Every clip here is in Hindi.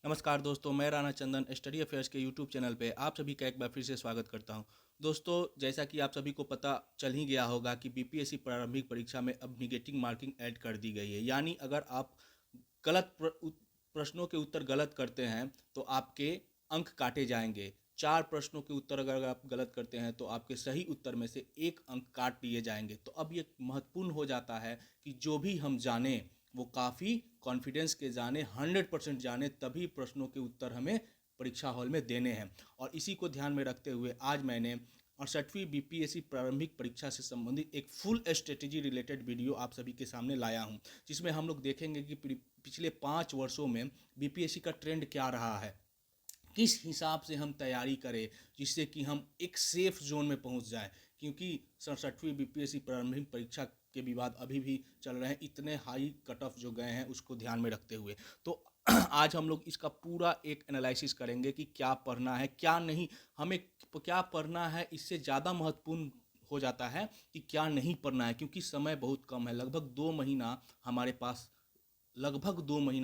नमस्कार दोस्तों, मैं राणा चंदन स्टडी अफेयर्स के यूट्यूब चैनल पे आप सभी का एक बार फिर से स्वागत करता हूं। दोस्तों, जैसा कि आप सभी को पता चल ही गया होगा कि बीपीएससी प्रारंभिक परीक्षा में अब निगेटिव मार्किंग ऐड कर दी गई है। यानी अगर आप प्रश्नों के उत्तर गलत करते हैं तो आपके अंक काटे जाएंगे। 4 प्रश्नों के उत्तर अगर आप गलत करते हैं तो आपके सही उत्तर में से 1 अंक काट लिए जाएंगे। तो अब ये महत्वपूर्ण हो जाता है कि जो भी हम जाने वो काफ़ी कॉन्फिडेंस के जाने, 100% जाने, तभी प्रश्नों के उत्तर हमें परीक्षा हॉल में देने हैं। और इसी को ध्यान में रखते हुए आज मैंने 68वीं बीपीएससी प्रारंभिक परीक्षा से संबंधित एक फुल स्ट्रेटेजी रिलेटेड वीडियो आप सभी के सामने लाया हूं, जिसमें हम लोग देखेंगे कि पिछले 5 वर्षों में बीपीएससी का ट्रेंड क्या रहा है, किस हिसाब से हम तैयारी करें जिससे कि हम एक सेफ जोन में पहुंच जाएं। क्योंकि 67वीं बीपीएससी प्रारंभिक परीक्षा के विवाद अभी भी चल रहे हैं, इतने हाई कट ऑफ जो गए हैं उसको ध्यान में रखते हुए। तो आज हम लोग इसका पूरा एक एनालिसिस करेंगे कि क्या पढ़ना है क्या नहीं, हमें क्या पढ़ना है। इससे ज़्यादा महत्वपूर्ण हो जाता है कि क्या नहीं पढ़ना है, क्योंकि समय बहुत कम है। लगभग 2 महीना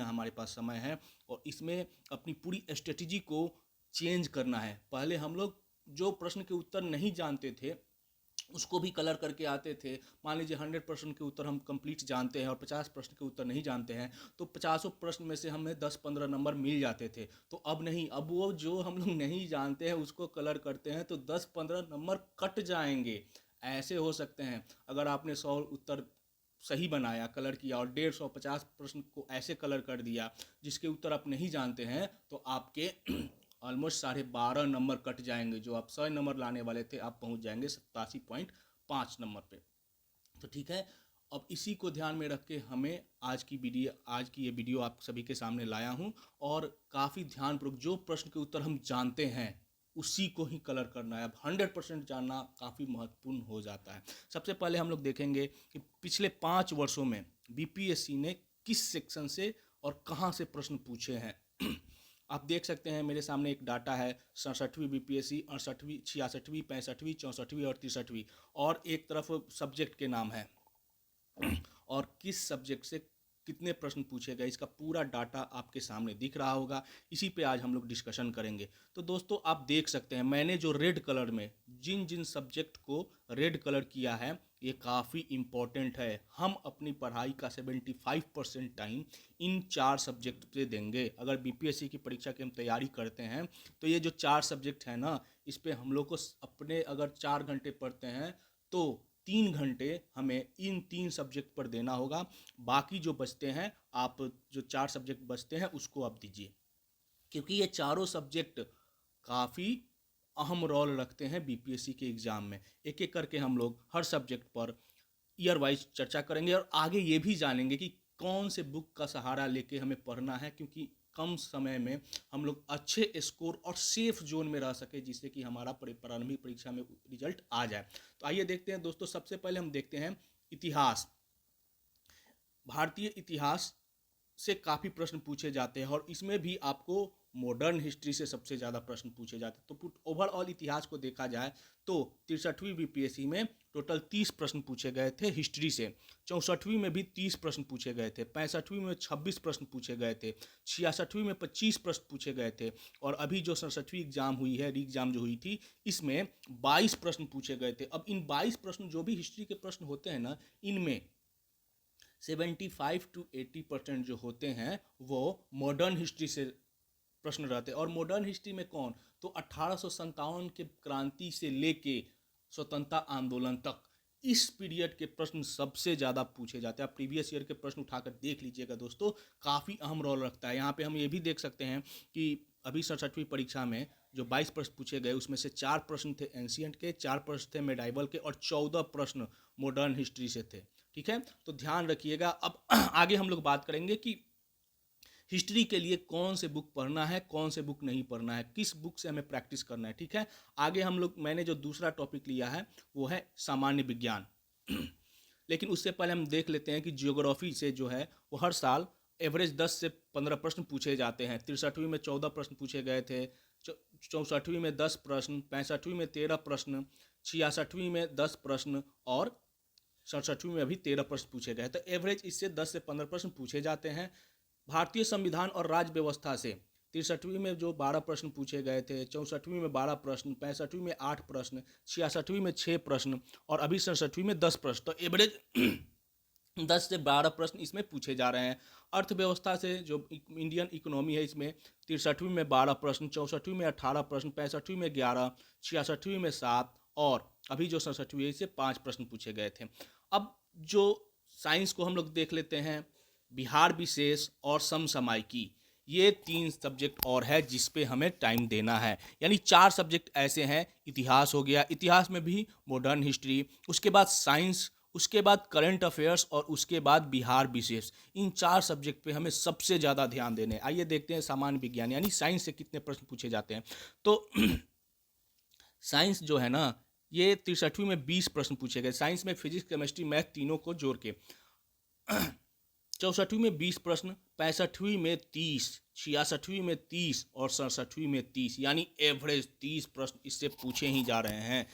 हमारे पास समय है और इसमें अपनी पूरी स्ट्रेटजी को चेंज करना है। पहले हम लोग जो प्रश्न के उत्तर नहीं जानते थे उसको भी कलर करके आते थे। मान लीजिए 100% के उत्तर हम कंप्लीट जानते हैं और 50 प्रश्न के उत्तर नहीं जानते हैं, तो 50 प्रश्न में से हमें 10-15 नंबर मिल जाते थे। तो अब नहीं, अब वो जो हम लोग नहीं जानते हैं उसको कलर करते हैं तो 10-15 नंबर कट जाएंगे। ऐसे हो सकते हैं, अगर आपने 100 उत्तर सही बनाया, कलर किया और 150 प्रश्न को ऐसे कलर कर दिया जिसके उत्तर आप नहीं जानते हैं, तो आपके ऑलमोस्ट 12.5 नंबर कट जाएंगे। जो आप 100 नंबर लाने वाले थे आप पहुंच जाएंगे 87.5 नंबर पे। तो ठीक है, अब इसी को ध्यान में रख के हमें आज की ये वीडियो आप सभी के सामने लाया हूं। और काफ़ी ध्यानपूर्वक जो प्रश्न के उत्तर हम जानते हैं उसी को ही कलर करना है। अब 100% जानना काफ़ी महत्वपूर्ण हो जाता है। सबसे पहले हम लोग देखेंगे कि पिछले 5 वर्षों में बीपीएससी ने किस सेक्शन से और कहाँ से प्रश्न पूछे हैं। आप देख सकते हैं मेरे सामने एक डाटा है 67वीं बीपीएससी, 68वीं, 66वीं, 65वीं, 64वीं और 63वीं, और एक तरफ सब्जेक्ट के नाम है और किस सब्जेक्ट से कितने प्रश्न पूछे गए, इसका पूरा डाटा आपके सामने दिख रहा होगा। इसी पे आज हम लोग डिस्कशन करेंगे। तो दोस्तों, आप देख सकते हैं मैंने जो रेड कलर में जिन जिन सब्जेक्ट को रेड कलर किया है ये काफ़ी इम्पोर्टेंट है। हम अपनी पढ़ाई का 75% टाइम इन 4 सब्जेक्ट पे देंगे। अगर बीपीएससी की परीक्षा की हम तैयारी करते हैं तो ये जो 4 सब्जेक्ट है ना, इस पे हम लोग को अपने अगर 4 घंटे पढ़ते हैं तो 3 घंटे हमें इन 3 सब्जेक्ट पर देना होगा। बाकी जो बचते हैं, आप जो 4 सब्जेक्ट बचते हैं उसको आप दीजिए, क्योंकि ये चारों सब्जेक्ट काफ़ी अहम रोल रखते हैं बीपीएससी के एग्ज़ाम में। एक एक करके हम लोग हर सब्जेक्ट पर ईयर वाइज चर्चा करेंगे और आगे ये भी जानेंगे कि कौन से बुक का सहारा लेके हमें पढ़ना है, क्योंकि कम समय में हम लोग अच्छे स्कोर और सेफ जोन में रह सके, जिससे कि हमारा प्रारंभिक परीक्षा में रिजल्ट आ जाए। तो आइए देखते हैं दोस्तों, सबसे पहले हम देखते हैं इतिहास। भारतीय इतिहास से काफ़ी प्रश्न पूछे जाते हैं और इसमें भी आपको मॉडर्न हिस्ट्री से सबसे ज़्यादा प्रश्न पूछे जाते हैं। तो ओवरऑल इतिहास को देखा जाए तो 63वीं बीपीएससी में टोटल 30 प्रश्न पूछे गए थे हिस्ट्री से, 64वीं में भी 30 प्रश्न पूछे गए थे, 65वीं में 26 प्रश्न पूछे गए थे, 66वीं में 25 प्रश्न पूछे गए थे, और अभी जो 67वीं एग्जाम हुई है, री एग्जाम जो हुई थी, इसमें 22 प्रश्न पूछे गए थे। अब इन 22 प्रश्न जो भी हिस्ट्री के प्रश्न होते हैं ना, इनमें 75 to 80% जो होते हैं वो मॉडर्न हिस्ट्री से प्रश्न रहते हैं। और मॉडर्न हिस्ट्री में कौन, तो 1857 के क्रांति से लेके स्वतंत्रता आंदोलन तक, इस पीरियड के प्रश्न सबसे ज़्यादा पूछे जाते हैं। आप प्रीवियस ईयर के प्रश्न उठाकर देख लीजिएगा दोस्तों, काफ़ी अहम रोल रखता है। यहाँ पे हम ये भी देख सकते हैं कि अभी 67वीं परीक्षा में जो 22 प्रश्न पूछे गए उसमें से 4 प्रश्न थे एंशियंट के, 4 प्रश्न थे मेडाइवल के और 14 प्रश्न मॉडर्न हिस्ट्री से थे। ठीक है, तो ध्यान रखिएगा। अब आगे हम लोग बात करेंगे कि हिस्ट्री के लिए कौन से बुक पढ़ना है, कौन से बुक नहीं पढ़ना है, किस बुक से हमें प्रैक्टिस करना है। ठीक है, आगे मैंने जो दूसरा टॉपिक लिया है वो है सामान्य विज्ञान। लेकिन उससे पहले हम देख लेते हैं कि जियोग्राफी से जो है वो हर साल एवरेज 10 से 15 प्रश्न पूछे जाते हैं। 63वीं में 14 प्रश्न पूछे गए थे, 64वीं में 10 प्रश्न, 65वीं में 13 प्रश्न, 66वीं में 10 प्रश्न और 67वीं में अभी 13 प्रश्न पूछे गए। तो एवरेज इससे 10 से 15 प्रश्न पूछे जाते हैं। भारतीय संविधान और राज्य व्यवस्था से 63वीं में जो 12 प्रश्न पूछे गए थे, 64वीं में 12 प्रश्न, 65वीं में 8 प्रश्न, 66वीं में 6 प्रश्न और अभी 67वीं में 10 प्रश्न। तो एवरेज 10 से 12 प्रश्न इसमें पूछे जा रहे हैं। अर्थव्यवस्था से जो इंडियन इकोनॉमी है, इसमें 63वीं में 12 प्रश्न, 64वीं में 18 प्रश्न, 65वीं में 11, 66वीं में 7 और अभी जो 67वीं है, इससे 5 प्रश्न पूछे गए थे। अब जो साइंस को हम लोग देख लेते हैं, बिहार विशेष और समसामयिकी, ये 3 सब्जेक्ट और है जिस पे हमें टाइम देना है। यानी 4 सब्जेक्ट ऐसे हैं, इतिहास हो गया, इतिहास में भी मॉडर्न हिस्ट्री, उसके बाद साइंस, उसके बाद करंट अफेयर्स और उसके बाद बिहार विशेष। इन 4 सब्जेक्ट पे हमें सबसे ज़्यादा ध्यान देने। आइए देखते हैं सामान्य विज्ञान यानी साइंस से कितने प्रश्न पूछे जाते हैं। तो साइंस जो है ना, ये 63वीं में 20 प्रश्न पूछे गए। साइंस में फिजिक्स, केमिस्ट्री, मैथ तीनों को जोड़ के। 64वीं में 20 प्रश्न, 65वीं में 30, 66वीं में 30 और 67वीं में 30, यानी एवरेज 30 प्रश्न इससे पूछे ही जा रहे हैं।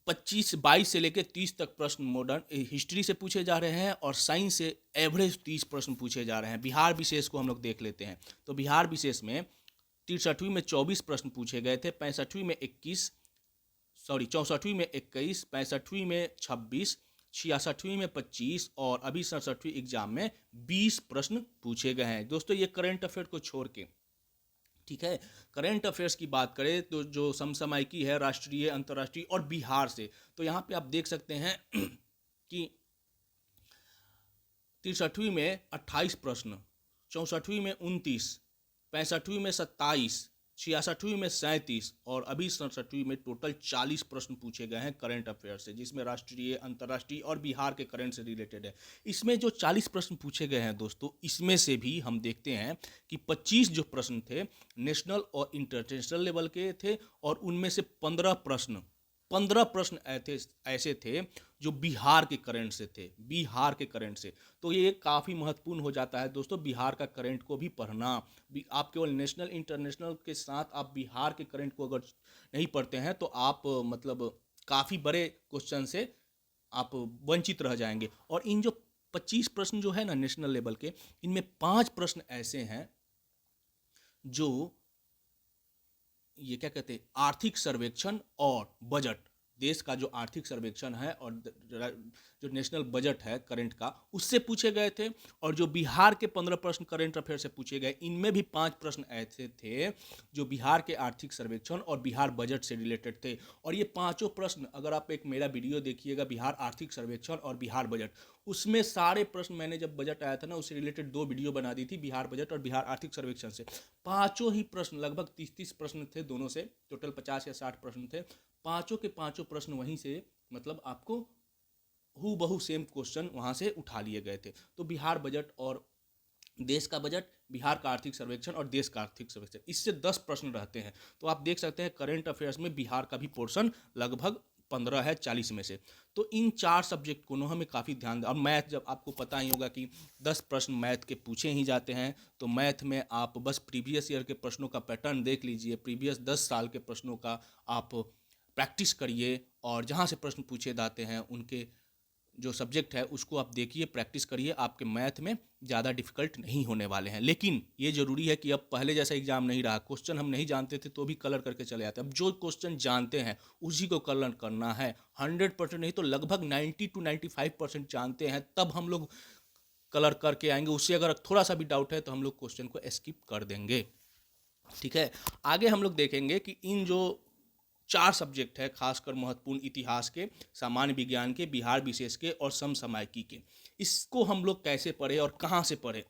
22 से लेकर 30 तक प्रश्न मॉडर्न हिस्ट्री से पूछे जा रहे हैं और साइंस से एवरेज 30 प्रश्न पूछे जा रहे हैं। बिहार विशेष को हम लोग देख लेते हैं। तो बिहार विशेष में 63वीं में 24 प्रश्न पूछे गए थे, 64वीं में 21, 65वीं में 26, 66वीं में 25 और अभी 67वीं एग्जाम में 20 प्रश्न पूछे गए हैं। दोस्तों ये करंट अफेयर को छोड़ के, ठीक है, करंट अफेयर्स की बात करें तो जो समसामयिकी है, राष्ट्रीय, अंतर्राष्ट्रीय और बिहार से, तो यहाँ पे आप देख सकते हैं कि 63वीं में 28 प्रश्न, 64वीं में 29, 65वीं में 27, 66वीं में 37 और अभी 67वीं में टोटल 40 प्रश्न पूछे गए हैं करंट अफेयर से, जिसमें राष्ट्रीय, अंतर्राष्ट्रीय और बिहार के करंट से रिलेटेड है। इसमें जो 40 प्रश्न पूछे गए हैं दोस्तों, इसमें से भी हम देखते हैं कि 25 जो प्रश्न थे नेशनल और इंटरनेशनल लेवल के थे और उनमें से 15 प्रश्न ऐसे थे जो बिहार के करंट से थे, बिहार के करंट से। तो ये काफ़ी महत्वपूर्ण हो जाता है दोस्तों, बिहार का करंट को भी पढ़ना। आप केवल नेशनल इंटरनेशनल के साथ आप बिहार के करंट को अगर नहीं पढ़ते हैं तो आप मतलब काफ़ी बड़े क्वेश्चन से आप वंचित रह जाएंगे। और इन जो 25 प्रश्न जो है ना नेशनल लेवल के, इनमें 5 प्रश्न ऐसे हैं जो ये क्या कहते हैं, आर्थिक सर्वेक्षण और बजट, देश का जो आर्थिक सर्वेक्षण है और जो नेशनल बजट है करंट का, उससे पूछे गए थे। और जो बिहार के 15 प्रश्न करंट अफेयर से पूछे गए, इनमें भी 5 प्रश्न ऐसे थे जो बिहार के आर्थिक सर्वेक्षण और बिहार बजट से रिलेटेड थे। और ये पांचों प्रश्न, अगर आप एक मेरा वीडियो देखिएगा बिहार आर्थिक सर्वेक्षण और बिहार बजट, उसमें सारे प्रश्न, मैंने जब बजट आया था ना उससे रिलेटेड 2 वीडियो बना दी थी, बिहार बजट और बिहार आर्थिक सर्वेक्षण से। पांचों ही प्रश्न, लगभग 30-30 प्रश्न थे दोनों से, टोटल 50 या 60 प्रश्न थे। पांचों के पांचों प्रश्न वहीं से मतलब आपको हूबहू सेम क्वेश्चन वहां से उठा लिए गए थे। तो बिहार बजट और देश का बजट, बिहार का आर्थिक सर्वेक्षण और देश का आर्थिक सर्वेक्षण, इससे 10 प्रश्न रहते हैं। तो आप देख सकते हैं करंट अफेयर्स में बिहार का भी पोर्शन लगभग 15 है 40 में से। तो इन 4 सब्जेक्ट को हमें काफ़ी ध्यान दें। और मैथ, जब आपको पता ही होगा कि 10 प्रश्न मैथ के पूछे ही जाते हैं, तो मैथ में आप बस प्रीवियस ईयर के प्रश्नों का पैटर्न देख लीजिए, प्रीवियस 10 साल के प्रश्नों का आप प्रैक्टिस करिए और जहाँ से प्रश्न पूछे जाते हैं उनके जो सब्जेक्ट है उसको आप देखिए, प्रैक्टिस करिए, आपके मैथ में ज़्यादा डिफिकल्ट नहीं होने वाले हैं। लेकिन ये ज़रूरी है कि अब पहले जैसा एग्जाम नहीं रहा, क्वेश्चन हम नहीं जानते थे तो भी कलर करके चले जाते हैं। अब जो क्वेश्चन जानते हैं उसी को कलर करना है, 100% नहीं तो लगभग 90 to 95% जानते हैं, तब हम लोग कलर करके आएंगे। उससे अगर थोड़ा सा भी डाउट है तो हम लोग क्वेश्चन को स्किप कर देंगे, ठीक है। आगे हम लोग देखेंगे कि इन जो 4 सब्जेक्ट है खासकर महत्वपूर्ण, इतिहास के, सामान्य विज्ञान के, बिहार विशेष के और समसामयिकी के, इसको हम लोग कैसे पढ़े और कहाँ से पढ़े।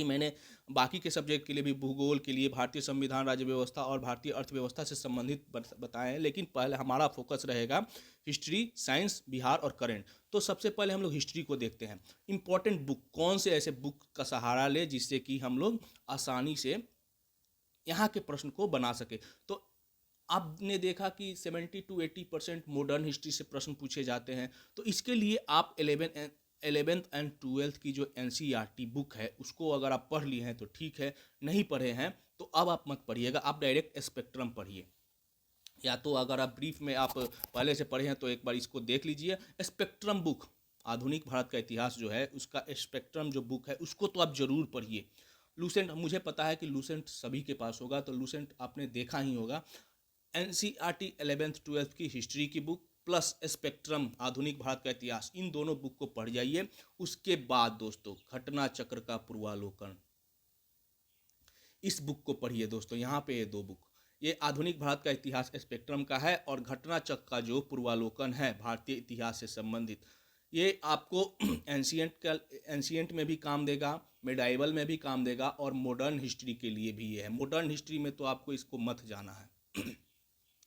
मैंने बाकी के सब्जेक्ट के लिए भी, भूगोल के लिए भारतीय संविधान, राज्य व्यवस्था और भारतीय अर्थव्यवस्था से संबंधित बताए हैं, लेकिन पहले हमारा फोकस रहेगा हिस्ट्री, साइंस, बिहार और करंट। तो सबसे पहले हम लोग हिस्ट्री को देखते हैं। इंपॉर्टेंट बुक, कौन से ऐसे बुक का सहारा ले जिससे कि हम लोग आसानी से यहाँ के प्रश्न को बना सके। तो आपने देखा कि 70 to 80% मॉडर्न हिस्ट्री से प्रश्न पूछे जाते हैं। तो इसके लिए आप 11th एंड 12th की जो NCERT बुक है उसको अगर आप पढ़ लिए हैं तो ठीक है, नहीं पढ़े हैं तो अब आप मत पढ़िएगा, आप डायरेक्ट स्पेक्ट्रम पढ़िए। या तो अगर आप ब्रीफ में आप पहले से पढ़े हैं तो एक बार इसको देख लीजिए। स्पेक्ट्रम बुक, आधुनिक भारत का इतिहास जो है उसका स्पेक्ट्रम जो बुक है उसको तो आप जरूर पढ़िए। लूसेंट मुझे पता है कि लूसेंट सभी के पास होगा, तो लूसेंट आपने देखा ही होगा। NCERT 11th-12th की हिस्ट्री की बुक प्लस स्पेक्ट्रम आधुनिक भारत का इतिहास, इन दोनों बुक को पढ़ जाइए। उसके बाद दोस्तों घटना चक्र का पूर्वालोकन, इस बुक को पढ़िए दोस्तों। यहाँ पे ये दो बुक, ये आधुनिक भारत का इतिहास स्पेक्ट्रम का है और घटना चक्र का जो पूर्वालोकन है भारतीय इतिहास से संबंधित, ये आपको एंशियंट में भी काम देगा, मेडाइवल में भी काम देगा और मॉडर्न हिस्ट्री के लिए भी ये है। मॉडर्न हिस्ट्री में तो आपको इसको मत जाना है।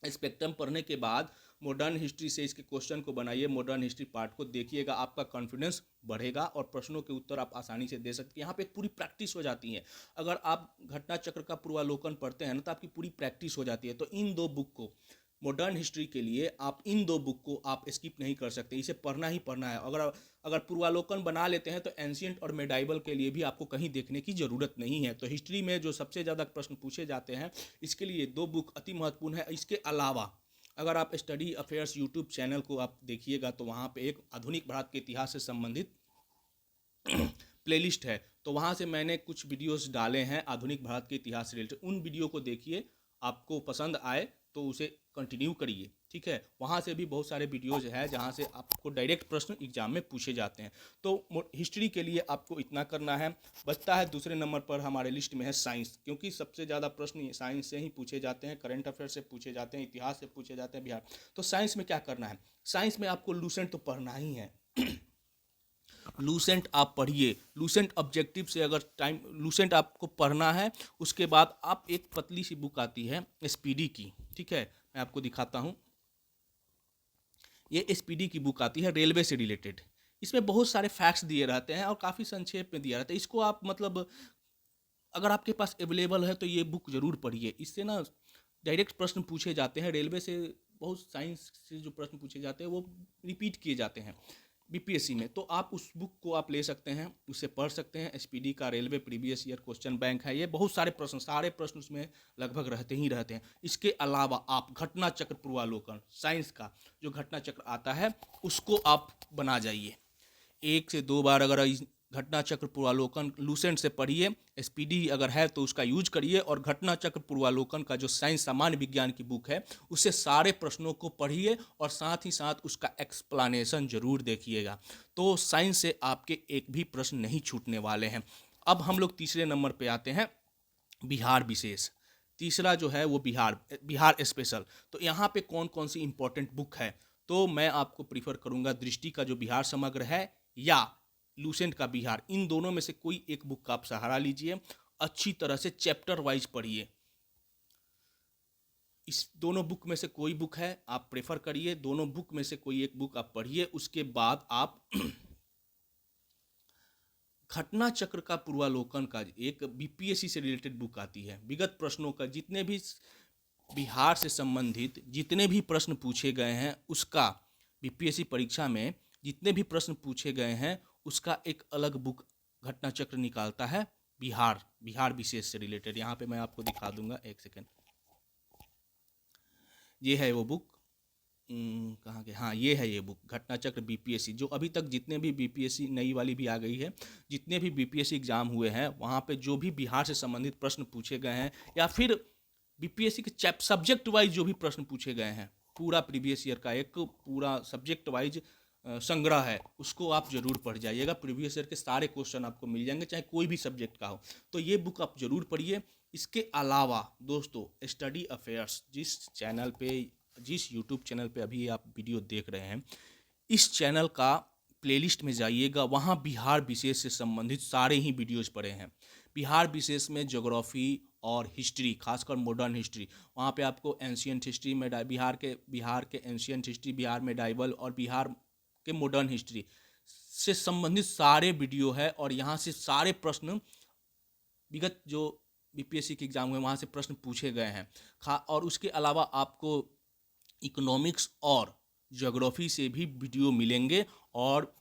स्पेक्ट्रम पढ़ने के बाद मॉडर्न हिस्ट्री से इसके क्वेश्चन को बनाइए, मॉडर्न हिस्ट्री पार्ट को देखिएगा, आपका कॉन्फिडेंस बढ़ेगा और प्रश्नों के उत्तर आप आसानी से दे सकते हैं। यहाँ पे पूरी प्रैक्टिस हो जाती है। अगर आप घटना चक्र का पूर्वालोकन पढ़ते हैं ना तो आपकी पूरी प्रैक्टिस हो जाती है। तो इन दो बुक को, मॉडर्न हिस्ट्री के लिए आप इन दो बुक को आप स्किप नहीं कर सकते, इसे पढ़ना ही पढ़ना है। अगर पूर्वालोकन बना लेते हैं तो एंशियंट और मेडाइवल के लिए भी आपको कहीं देखने की ज़रूरत नहीं है। तो हिस्ट्री में जो सबसे ज़्यादा प्रश्न पूछे जाते हैं, इसके लिए दो बुक अति महत्वपूर्ण है। इसके अलावा अगर आप स्टडी अफेयर्स यूट्यूब चैनल को आप देखिएगा तो वहाँ पे एक आधुनिक भारत के इतिहास से संबंधित प्लेलिस्ट है, तो वहाँ से मैंने कुछ वीडियोस डाले हैं आधुनिक भारत के इतिहास से रिलेटेड। उन वीडियो को देखिए, आपको पसंद आए तो उसे कंटिन्यू करिए, ठीक है। वहाँ से भी बहुत सारे वीडियोज हैं जहाँ से आपको डायरेक्ट प्रश्न एग्जाम में पूछे जाते हैं। तो हिस्ट्री के लिए आपको इतना करना है। बचता है दूसरे नंबर पर हमारे लिस्ट में है साइंस, क्योंकि सबसे ज़्यादा प्रश्न साइंस से ही पूछे जाते हैं, करंट अफेयर से पूछे जाते हैं, इतिहास से पूछे जाते हैं बिहार। तो साइंस में क्या करना है? साइंस में आपको लूसेंट तो पढ़ना ही है। लूसेंट आप पढ़िए, लूसेंट ऑब्जेक्टिव से अगर टाइम लूसेंट आपको पढ़ना है, उसके बाद आप एक पतली सी बुक आती है SPD की, ठीक है, मैं आपको दिखाता हूँ। ये SPD की बुक आती है रेलवे से रिलेटेड। इसमें बहुत सारे फैक्ट्स दिए रहते हैं और काफ़ी संक्षेप में दिया रहता है। इसको आप मतलब अगर आपके पास अवेलेबल है तो ये बुक ज़रूर पढ़िए। इससे ना डायरेक्ट प्रश्न पूछे जाते हैं रेलवे से, बहुत साइंस से जो प्रश्न पूछे जाते हैं वो रिपीट किए जाते हैं BPSC में। तो आप उस बुक को आप ले सकते हैं, उससे पढ़ सकते हैं। SPD का railway previous year question bank है। ये बहुत सारे प्रश्न उसमें लगभग रहते ही रहते हैं। इसके अलावा आप घटना चक्र पूर्वालोकन, साइंस का जो घटना चक्र आता है उसको आप बना जाइए। 1 से 2 बार अगर घटना चक्र पूर्वालोकन लूसेंट से पढ़िए, SPD अगर है तो उसका यूज करिए, और घटना चक्र पूर्वालोकन का जो साइंस सामान्य विज्ञान की बुक है उससे सारे प्रश्नों को पढ़िए और साथ ही साथ उसका एक्सप्लेनेशन जरूर देखिएगा। तो साइंस से आपके एक भी प्रश्न नहीं छूटने वाले हैं। अब हम लोग तीसरे नंबर पे आते हैं, बिहार विशेष। तीसरा जो है वो बिहार स्पेशल। तो यहाँ पे कौन कौन सी इंपॉर्टेंट बुक है, तो मैं आपको प्रीफर करूँगा दृष्टि का जो बिहार समग्र है या लूसेंट का बिहार, इन दोनों में से कोई एक बुक का आप सहारा लीजिए। अच्छी तरह से चैप्टर वाइज पढ़िए। इस दोनों बुक में से कोई बुक है आप प्रेफर करिए, दोनों बुक में से कोई एक बुक आप पढ़िए। उसके बाद आप घटना चक्र का पूर्वालोकन का एक BPSC से रिलेटेड बुक आती है। विगत प्रश्नों का जितने भी बिहार से संबंधित जितने भी प्रश्न पूछे गए हैं, उसका BPSC परीक्षा में जितने भी प्रश्न पूछे गए हैं उसका एक अलग बुक घटना चक्र निकालता है बिहार विशेष से रिलेटेड। यहाँ पे मैं आपको दिखा दूंगा, एक सेकेंड। ये है वो बुक, कहाँ के, हाँ ये है ये बुक घटना चक्र BPSC, जो अभी तक जितने भी BPSC नई वाली भी आ गई है, जितने भी BPSC एग्जाम हुए हैं वहाँ पे जो भी बिहार से संबंधित प्रश्न पूछे गए हैं या फिर BPSC के सब्जेक्ट वाइज जो भी प्रश्न पूछे गए हैं, पूरा प्रीवियस ईयर का एक पूरा सब्जेक्ट वाइज संग्रह है, उसको आप जरूर पढ़ जाइएगा। प्रीवियस ईयर के सारे क्वेश्चन आपको मिल जाएंगे, चाहे कोई भी सब्जेक्ट का हो। तो ये बुक आप जरूर पढ़िए। इसके अलावा दोस्तों स्टडी अफेयर्स, जिस यूट्यूब चैनल पे अभी आप वीडियो देख रहे हैं, इस चैनल का प्लेलिस्ट में जाइएगा, वहाँ बिहार विशेष से संबंधित सारे ही वीडियोज़ पड़े हैं। बिहार विशेष में ज्योग्राफी और हिस्ट्री, खासकर मॉडर्न हिस्ट्री, वहाँ पे आपको एंशियंट हिस्ट्री में बिहार के एंशियंट हिस्ट्री, बिहार मेडाइवल और बिहार के मॉडर्न हिस्ट्री से संबंधित सारे वीडियो है। और यहाँ से सारे प्रश्न विगत जो BPSC के एग्जाम हुए वहाँ से प्रश्न पूछे गए हैं। और उसके अलावा आपको इकोनॉमिक्स और ज्योग्राफी से भी वीडियो मिलेंगे, और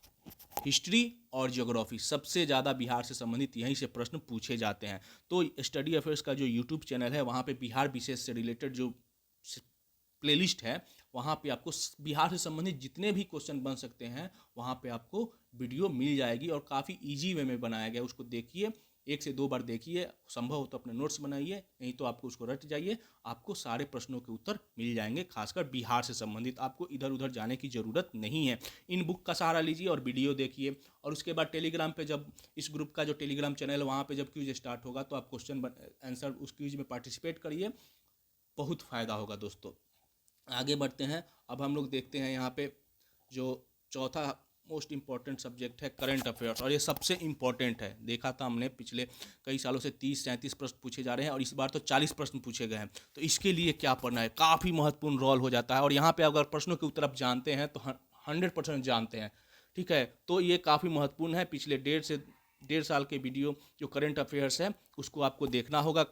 हिस्ट्री और ज्योग्राफी सबसे ज़्यादा बिहार से संबंधित यहीं से प्रश्न पूछे जाते हैं। तो स्टडी अफेयर्स का जो यूट्यूब चैनल है वहाँ पे बिहार विशेष से रिलेटेड जो प्लेलिस्ट है, वहाँ पे आपको बिहार से संबंधित जितने भी क्वेश्चन बन सकते हैं वहाँ पे आपको वीडियो मिल जाएगी, और काफ़ी इजी वे में बनाया गया। उसको देखिए, 1 से 2 बार देखिए, संभव हो तो अपने नोट्स बनाइए, नहीं तो आपको उसको रट जाइए। आपको सारे प्रश्नों के उत्तर मिल जाएंगे, खासकर बिहार से संबंधित। आपको इधर उधर जाने की ज़रूरत नहीं है। इन बुक का सहारा लीजिए और वीडियो देखिए। और उसके बाद टेलीग्राम पे, जब इस ग्रुप का जो टेलीग्राम चैनल है वहाँ पे जब क्विज स्टार्ट होगा तो आप क्वेश्चन आंसर उस क्विज में पार्टिसिपेट करिए, बहुत फ़ायदा होगा दोस्तों। आगे बढ़ते हैं। अब हम लोग देखते हैं यहाँ पे जो चौथा मोस्ट इम्पॉर्टेंट सब्जेक्ट है करंट अफेयर्स, और ये सबसे इम्पॉर्टेंट है। देखा था हमने पिछले कई सालों से 30-37 प्रश्न पूछे जा रहे हैं और इस बार तो 40 प्रश्न पूछे गए हैं। तो इसके लिए क्या पढ़ना है, काफ़ी महत्वपूर्ण रोल हो जाता है। और यहाँ पे अगर प्रश्नों के उत्तर आप जानते हैं तो 100% जानते हैं, ठीक है, तो ये काफ़ी महत्वपूर्ण है। पिछले 1.5 साल के वीडियो जो करंट अफेयर्स है उसको आपको देखना होगा,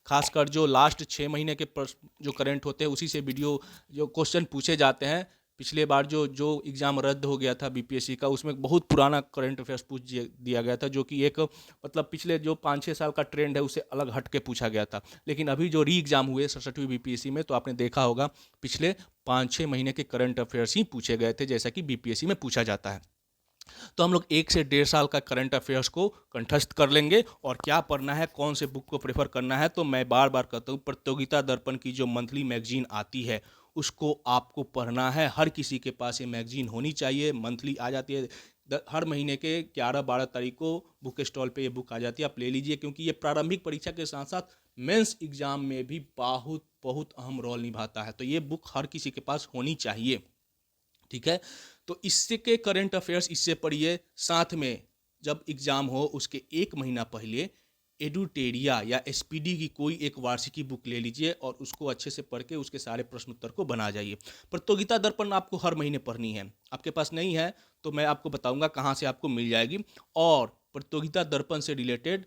खासकर जो लास्ट 6 महीने के प्रश्न जो करंट होते हैं उसी से वीडियो जो क्वेश्चन पूछे जाते हैं। पिछले बार जो एग्ज़ाम रद्द हो गया था बीपीएससी का, उसमें बहुत पुराना करंट अफेयर्स पूछ दिया गया था, जो कि एक मतलब पिछले जो 5-6 साल का ट्रेंड है उससे अलग हट के पूछा गया था। लेकिन अभी जो री एग्ज़ाम हुए 67वीं बीपीएससी में, तो आपने देखा होगा पिछले 5-6 महीने के करंट अफेयर्स ही पूछे गए थे, जैसा कि बीपीएससी में पूछा जाता है। तो हम लोग 1 से 1.5 साल का करंट अफेयर्स को कंठस्थ कर लेंगे। और क्या पढ़ना है, कौन से बुक को प्रेफर करना है, तो मैं बार बार कहता हूँ, प्रतियोगिता दर्पण की जो मंथली मैगजीन आती है उसको आपको पढ़ना है। हर किसी के पास ये मैगजीन होनी चाहिए, मंथली आ जाती है। हर महीने के 11-12 तारीख को बुक स्टॉल पे ये बुक आ जाती है, आप ले लीजिए, क्योंकि ये प्रारंभिक परीक्षा के साथ साथ मेंस एग्जाम में भी बहुत बहुत अहम रोल निभाता है। तो ये बुक हर किसी के पास होनी चाहिए, ठीक है। तो इससे के करंट अफेयर्स इससे पढ़िए। साथ में जब एग्ज़ाम हो उसके 1 महीना पहले एडुटेरिया या एसपीडी की कोई एक वार्षिकी बुक ले लीजिए और उसको अच्छे से पढ़ के उसके सारे प्रश्न उत्तर को बना जाइए। प्रतियोगिता दर्पण आपको हर महीने पढ़नी है, आपके पास नहीं है तो मैं आपको बताऊंगा कहाँ से आपको मिल जाएगी। और प्रतियोगिता दर्पण से रिलेटेड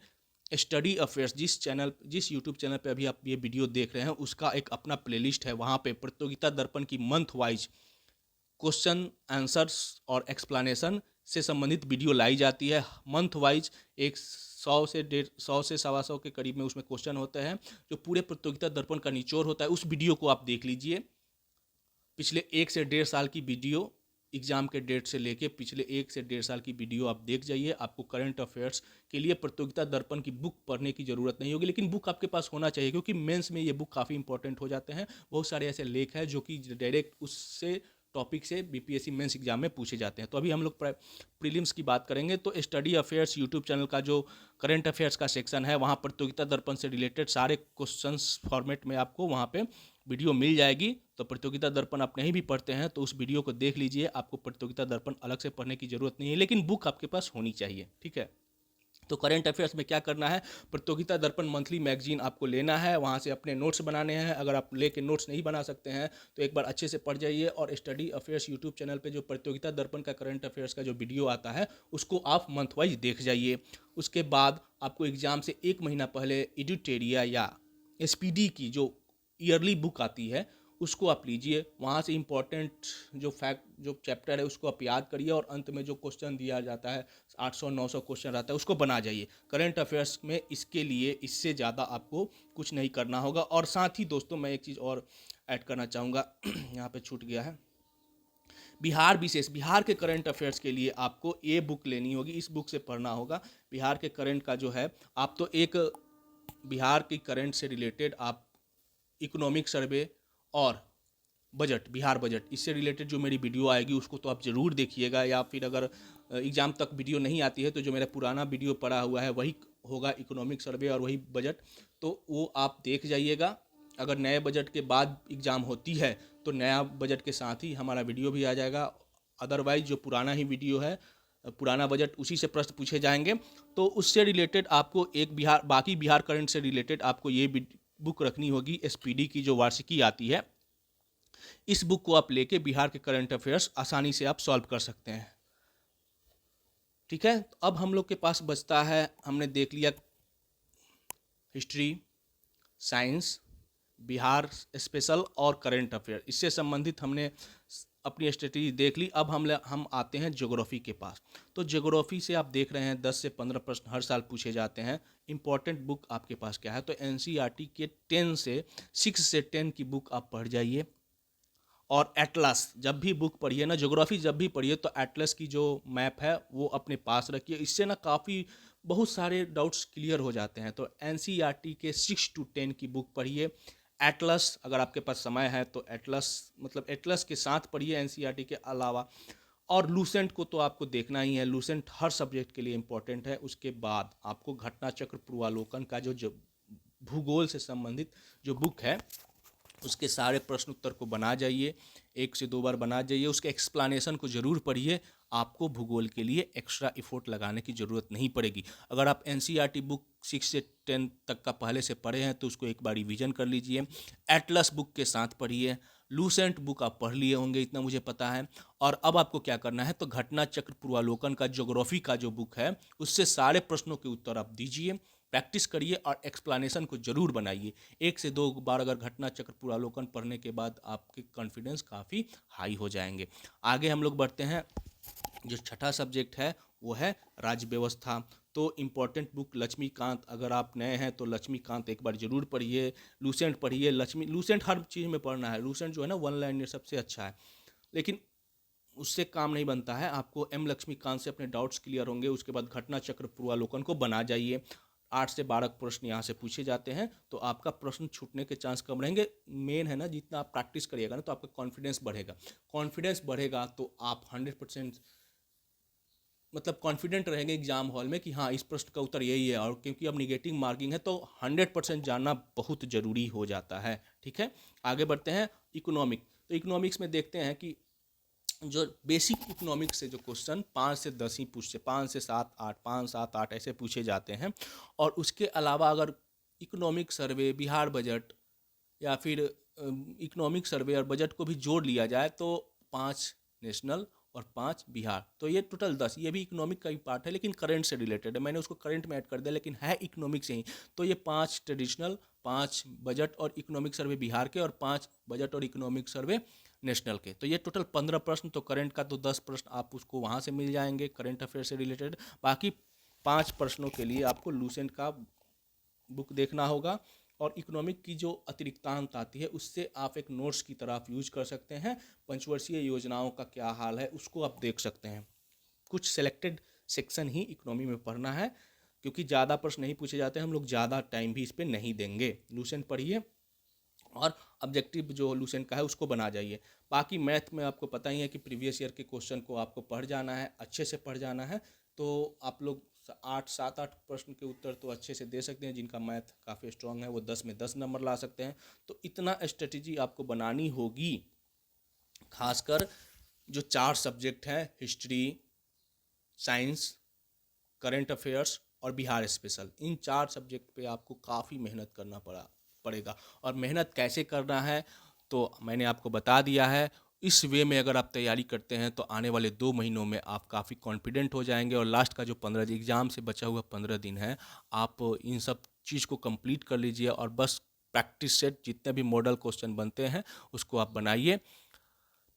स्टडी अफेयर्स जिस यूट्यूब चैनल पे अभी आप ये वीडियो देख रहे हैं उसका एक अपना प्लेलिस्ट है, वहाँ पे प्रतियोगिता दर्पण की मंथ वाइज क्वेश्चन आंसर्स और एक्सप्लेनेशन से संबंधित वीडियो लाई जाती है। मंथ वाइज 100 से 125 के करीब में उसमें क्वेश्चन होते हैं, जो पूरे प्रतियोगिता दर्पण का निचोड़ होता है। उस वीडियो को आप देख लीजिए। पिछले 1 से 1.5 साल की वीडियो, एग्जाम के डेट से लेके पिछले 1 से 1.5 साल की वीडियो आप देख जाइए। आपको करंट अफेयर्स के लिए प्रतियोगिता दर्पण की बुक पढ़ने की ज़रूरत नहीं होगी, लेकिन बुक आपके पास होना चाहिए, क्योंकि मेंस में ये बुक काफ़ी इंपॉर्टेंट हो जाते हैं। बहुत सारे ऐसे लेख हैं जो कि डायरेक्ट उससे टॉपिक से बीपीएससी मेंस एग्जाम में पूछे जाते हैं। तो अभी हम लोग प्रीलिम्स की बात करेंगे। तो स्टडी अफेयर्स यूट्यूब चैनल का जो करंट अफेयर्स का सेक्शन है, वहाँ प्रतियोगिता दर्पण से रिलेटेड सारे क्वेश्चंस फॉर्मेट में आपको वहाँ पे वीडियो मिल जाएगी। तो प्रतियोगिता दर्पण आप नहीं भी पढ़ते हैं तो उस वीडियो को देख लीजिए, आपको प्रतियोगिता दर्पण अलग से पढ़ने की ज़रूरत नहीं है, लेकिन बुक आपके पास होनी चाहिए, ठीक है। तो करंट अफेयर्स में क्या करना है, प्रतियोगिता दर्पण मंथली मैगजीन आपको लेना है, वहाँ से अपने नोट्स बनाने हैं। अगर आप लेके नोट्स नहीं बना सकते हैं तो एक बार अच्छे से पढ़ जाइए। और स्टडी अफेयर्स यूट्यूब चैनल पे जो प्रतियोगिता दर्पण का करंट अफेयर्स का जो वीडियो आता है उसको आप मंथ वाइज देख जाइए। उसके बाद आपको एग्जाम से 1 महीना पहले एडुटेरिया या एसपीडी की जो ईयरली बुक आती है उसको आप लीजिए। वहाँ से इम्पॉर्टेंट जो फैक्ट जो चैप्टर है उसको आप याद करिए और अंत में जो क्वेश्चन दिया जाता है 800-900 क्वेश्चन रहता है उसको बना जाइए। करंट अफेयर्स में इसके लिए इससे ज़्यादा आपको कुछ नहीं करना होगा। और साथ ही दोस्तों मैं एक चीज़ और ऐड करना चाहूँगा, यहाँ पे छूट गया है, बिहार विशेष, बिहार के करंट अफेयर्स के लिए आपको ये बुक लेनी होगी, इस बुक से पढ़ना होगा। बिहार के करंट का जो है, आप तो एक बिहार की करंट से रिलेटेड आप इकोनॉमिक सर्वे और बजट, बिहार बजट, इससे रिलेटेड जो मेरी वीडियो आएगी उसको तो आप ज़रूर देखिएगा। या फिर अगर एग्ज़ाम तक वीडियो नहीं आती है तो जो मेरा पुराना वीडियो पड़ा हुआ है वही होगा, इकोनॉमिक सर्वे और वही बजट, तो वो आप देख जाइएगा। अगर नए बजट के बाद एग्ज़ाम होती है तो नया बजट के साथ ही हमारा वीडियो भी आ जाएगा। अदरवाइज जो पुराना ही वीडियो है, पुराना बजट, उसी से प्रश्न पूछे जाएंगे। तो उससे रिलेटेड आपको एक बाकी बिहार करंट से रिलेटेड आपको ये बुक रखनी होगी, एसपीडी की जो वार्षिकी आती है। इस बुक को आप लेके बिहार के करंट अफेयर्स आसानी से आप सॉल्व कर सकते हैं, ठीक है। तो अब हम लोग के पास बचता है, हमने देख लिया हिस्ट्री, साइंस, बिहार स्पेशल और करंट अफेयर, इससे संबंधित हमने अपनी स्ट्रेटजी देख ली। अब हम आते हैं ज्योग्राफी के पास। तो ज्योग्राफी से आप देख रहे हैं 10 से 15 प्रश्न हर साल पूछे जाते हैं। इंपॉर्टेंट बुक आपके पास क्या है, तो एनसीईआरटी के 6 से 10 की बुक आप पढ़ जाइए। और एटलस, जब भी बुक पढ़िए ना, ज्योग्राफी जब भी पढ़िए तो एटलस की जो मैप है वो अपने पास रखिए। इससे ना काफ़ी बहुत सारे डाउट्स क्लियर हो जाते हैं। तो एनसीईआरटी के 6 to 10 की बुक पढ़िए। एटलस, अगर आपके पास समय है तो एटलस, मतलब एटलस के साथ पढ़िए एनसीईआरटी के अलावा। और लूसेंट को तो आपको देखना ही है, लूसेंट हर सब्जेक्ट के लिए इम्पोर्टेंट है। उसके बाद आपको घटना चक्र पूर्वालोकन का जो भूगोल से संबंधित जो बुक है उसके सारे प्रश्न उत्तर को बना जाइए, 1 से 2 बार बना जाइए, उसके एक्सप्लेनेशन को ज़रूर पढ़िए। आपको भूगोल के लिए एक्स्ट्रा इफोर्ट लगाने की ज़रूरत नहीं पड़ेगी। अगर आप एनसीईआरटी बुक 6 से 10 तक का पहले से पढ़े हैं तो उसको एक बार रिवीजन कर लीजिए। एटलस बुक के साथ पढ़िए। लूसेंट बुक आप पढ़ लिए होंगे, इतना मुझे पता है। और अब आपको क्या करना है, तो घटना चक्र पूर्वालोकन का ज्योग्राफी का जो बुक है उससे सारे प्रश्नों के उत्तर आप दीजिए, प्रैक्टिस करिए और एक्सप्लेनेशन को जरूर बनाइए। 1 से 2 बार अगर घटना चक्र पूर्वालोकन पढ़ने के बाद आपके कॉन्फिडेंस काफ़ी हाई हो जाएंगे। आगे हम लोग बढ़ते हैं। जो छठा सब्जेक्ट है वो है राज्य व्यवस्था। तो इम्पोर्टेंट बुक लक्ष्मीकांत, अगर आप नए हैं तो लक्ष्मीकांत एक बार जरूर पढ़िए। लूसेंट पढ़िए। लूसेंट हर चीज़ में पढ़ना है। लूसेंट जो है ना, 1 लाइनर सबसे अच्छा है, लेकिन उससे काम नहीं बनता है। आपको एम लक्ष्मीकांत से अपने डाउट्स क्लियर होंगे। उसके बाद घटना चक्र पूर्वालोकन को बना जाइए। 8 से 12 प्रश्न यहाँ से पूछे जाते हैं, तो आपका प्रश्न छूटने के चांस कम रहेंगे। मेन है ना, जितना आप प्रैक्टिस करिएगा ना तो आपका कॉन्फिडेंस बढ़ेगा। कॉन्फिडेंस बढ़ेगा तो आप 100% मतलब कॉन्फिडेंट रहेंगे एग्जाम हॉल में कि हाँ इस प्रश्न का उत्तर यही है। और क्योंकि अब निगेटिव मार्किंग है तो 100% जानना बहुत ज़रूरी हो जाता है। ठीक है, आगे बढ़ते हैं। इकोनॉमिक, तो इकोनॉमिक्स में देखते हैं कि जो बेसिक इकोनॉमिक्स से जो क्वेश्चन 5 से 10 ही पूछते, 5 से 7 8, 5 7 8 ऐसे पूछे जाते हैं। और उसके अलावा अगर इकोनॉमिक सर्वे, बिहार बजट या फिर इकोनॉमिक सर्वे और बजट को भी जोड़ लिया जाए तो 5 नेशनल और 5 बिहार, तो ये टोटल 10। ये भी इकोनॉमिक का ही पार्ट है लेकिन करंट से रिलेटेड है, मैंने उसको करंट में ऐड कर दिया लेकिन है इकोनॉमिक से ही। तो ये 5 ट्रेडिशनल, 5 बजट और इकोनॉमिक सर्वे बिहार के, और 5 बजट और इकोनॉमिक सर्वे नेशनल के। तो ये टोटल 15 प्रश्न। तो करंट का तो 10 प्रश्न आप उसको वहाँ से मिल जाएंगे करंट अफेयर से रिलेटेड। बाकी 5 प्रश्नों के लिए आपको लूसेंट का बुक देखना होगा। और इकोनॉमिक की जो अतिरिक्तांत आती है उससे आप एक नोट्स की तरह आप यूज कर सकते हैं। पंचवर्षीय योजनाओं का क्या हाल है उसको आप देख सकते हैं। कुछ सेलेक्टेड सेक्शन ही इकोनॉमी में पढ़ना है, क्योंकि ज़्यादा प्रश्न नहीं पूछे जाते हैं, हम लोग ज़्यादा टाइम भी इस पर नहीं देंगे। लूसेंट पढ़िए और ऑब्जेक्टिव जो लूसेंट का है उसको बना जाइए। बाकी मैथ में आपको पता ही है कि प्रीवियस ईयर के क्वेश्चन को आपको पढ़ जाना है, अच्छे से पढ़ जाना है। तो आप लोग 8 7 8 प्रश्न के उत्तर तो अच्छे से दे सकते हैं। जिनका मैथ काफ़ी स्ट्रांग है वो 10 में 10 नंबर ला सकते हैं। तो इतना स्ट्रेटजी आपको बनानी होगी। खासकर जो 4 सब्जेक्ट हैं, हिस्ट्री, साइंस, करंट अफेयर्स और बिहार स्पेशल, इन 4 सब्जेक्ट पे आपको काफ़ी मेहनत करना पड़ेगा। और मेहनत कैसे करना है तो मैंने आपको बता दिया है। इस वे में अगर आप तैयारी करते हैं तो आने वाले 2 महीनों में आप काफ़ी कॉन्फिडेंट हो जाएंगे। और लास्ट का जो 15 एग्ज़ाम से बचा हुआ 15 दिन है, आप इन सब चीज़ को कंप्लीट कर लीजिए और बस प्रैक्टिस सेट जितने भी मॉडल क्वेश्चन बनते हैं उसको आप बनाइए।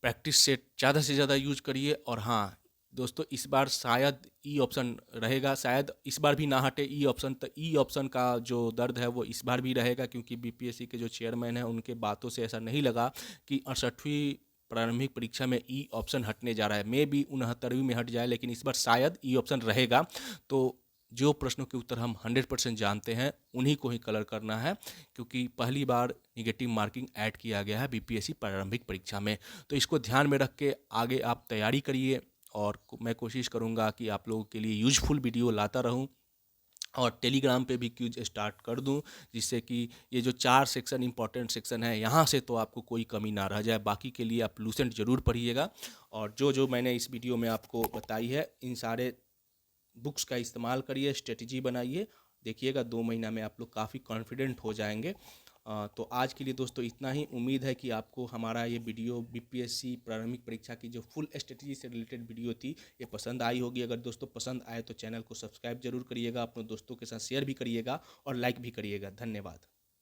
प्रैक्टिस सेट ज़्यादा से ज़्यादा यूज करिए। और हाँ दोस्तों, इस बार शायद ई ऑप्शन रहेगा, शायद इस बार भी ना हटे ई ऑप्शन। तो ई ऑप्शन का जो दर्द है वो इस बार भी रहेगा, क्योंकि बीपीएससी के जो चेयरमैन हैं उनके बातों से ऐसा नहीं लगा कि 68वीं प्रारंभिक परीक्षा में ई ऑप्शन हटने जा रहा है। मे भी 69वीं में हट जाए, लेकिन इस बार शायद ई ऑप्शन रहेगा। तो जो प्रश्नों के उत्तर हम 100% जानते हैं उन्हीं को ही कलर करना है, क्योंकि पहली बार निगेटिव मार्किंग ऐड किया गया है बीपीएससी प्रारंभिक परीक्षा में। तो इसको ध्यान में रख के आगे आप तैयारी करिए। और मैं कोशिश करूंगा कि आप लोगों के लिए यूजफुल वीडियो लाता रहूं और टेलीग्राम पे भी क्यूज स्टार्ट कर दूं, जिससे कि ये जो 4 सेक्शन इंपॉर्टेंट सेक्शन है यहाँ से तो आपको कोई कमी ना रह जाए। बाकी के लिए आप लूसेंट ज़रूर पढ़िएगा। और जो जो मैंने इस वीडियो में आपको बताई है इन सारे बुक्स का इस्तेमाल करिए, स्ट्रेटजी बनाइए। देखिएगा 2 महीना में आप लोग काफ़ी कॉन्फिडेंट हो जाएंगे। तो आज के लिए दोस्तों इतना ही। उम्मीद है कि आपको हमारा ये वीडियो बीपीएससी प्रारंभिक परीक्षा की जो फुल स्ट्रेटजी से रिलेटेड वीडियो थी ये पसंद आई होगी। अगर दोस्तों पसंद आए तो चैनल को सब्सक्राइब जरूर करिएगा, अपने दोस्तों के साथ शेयर भी करिएगा और लाइक भी करिएगा। धन्यवाद।